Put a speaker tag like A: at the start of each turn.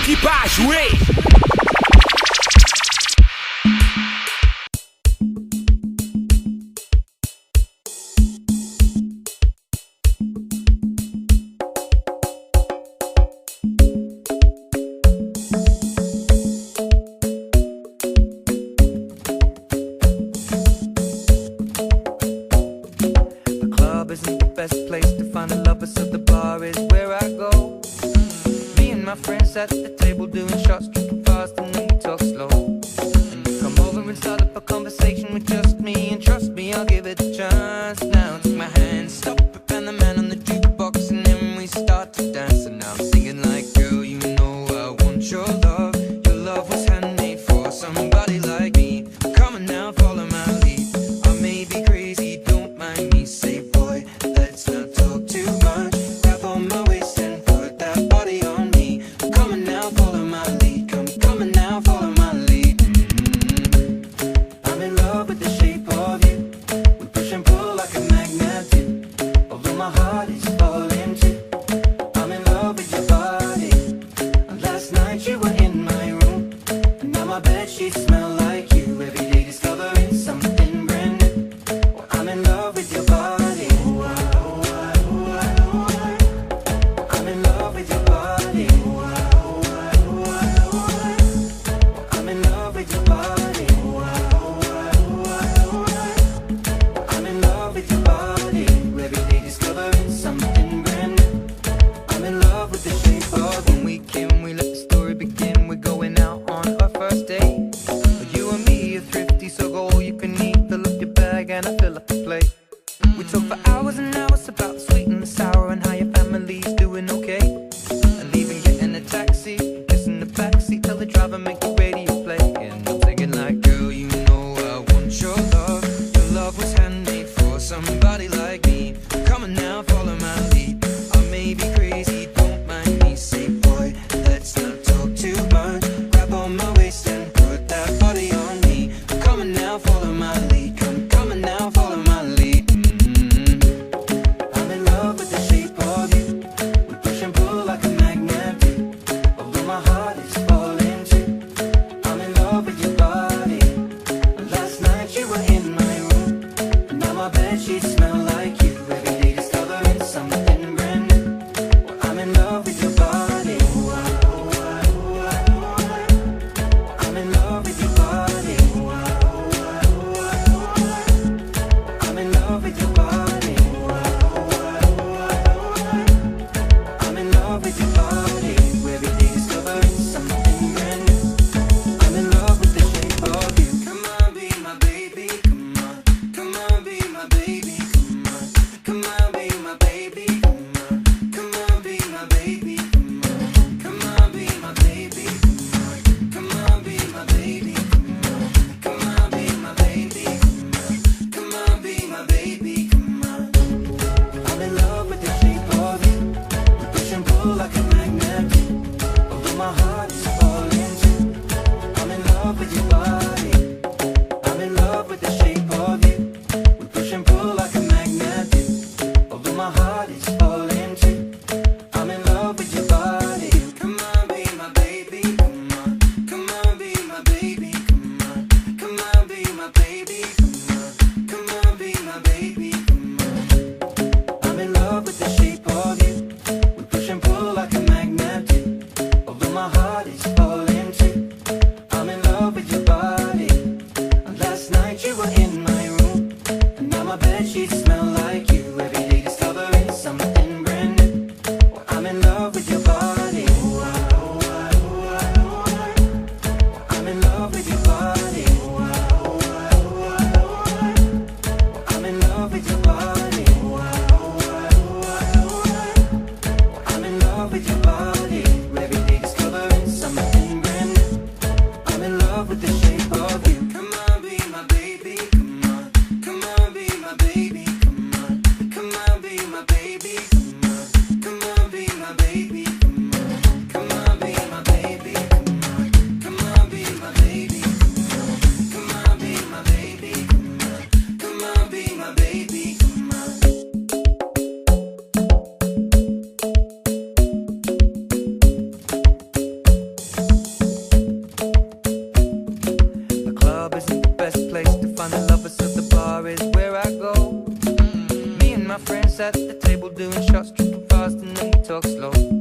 A: qui va jouer.
B: At the table doing shots, tripping fast, and then we talk slow. And you come over and start up a conversation with just me, and trust me, I'll give it a chance. Now take my hand, stop it, and the man on the jukebox, and then we start to dance. And now I'm singing like, girl, you know I want your love. Your love was handmade for somebody like me. Come on now, follow my lead. I may be crazy, don't mind me. Say, boy, let's not talk too much. Grab on my waist and put that body on me. Follow my lead, coming now, follow my lead. I'm in love with the shape of you. We push and pull like a magnet do. Although my heart is falling too. I'm in love with your body. Last night you were in my room, and now my bedsheets smell like you. Every day discovering something brand new. Well, I'm in love with your body. I'm in love with your body. I'm in love with your body. I'm in love with your body. Every day discovering something brand new. I'm in love with the shape of when we came, we let the story begin. We're going out on our first date. You and me are thrifty, so go all you can eat. Fill up your bag and I fill up the plate. We talk for hours and hours about the sweet and the sour and how your family's doing okay. And even getting a taxi, kissing the backseat, tell the driver make the radio play. And I'm thinking like, girl, you know I want your love. Your love was handmade for somebody like me. Come on now, follow my lead. I may be crazy, don't mind me. Say, boy, let's not talk too much. Grab on my waist and put that body on me. Come on now, follow my lead. Come now, follow my lead. I'm in love with the shape of you. We push and pull like a magnet do. Although my heart is falling too. I'm in love with your body. Last night you were in my room, and now my bedsheets smell like you. Every day discovering something brand new. Well, I'm in love with your body. I'm in love with your body. I'm in love with your body. I'm in love with your body. Every day discovering something brand new. I'm in love with the shape of you. Come on, be my baby. Come on, come on, be my baby. Come on, come on, be my baby. Come on, come on, be my baby. Come on, come on, be my baby. Come on, be my baby. Come on, be my baby. Come on, be my baby. Come on. I'm in love with the shape of you. We push and pull like a magnet do. Although my heart is falling too. I'm in love with your body. I'm in love with the shape of you. We push and pull like a magnet do. Although my heart is falling too. I'm in love with your body. Come on, be my baby. Come on, come on, be my baby. Come on, come on, be my baby. Come on, be my baby. Come on. I'm in love with the shape of you. We push and pull like a magnet do. Although my heart is falling too. I'm in love with your body. Last night you were in my room, and now my bedsheets smell like you. Every day discovering something at the table doing shots, tripping fast, and then we talk slow.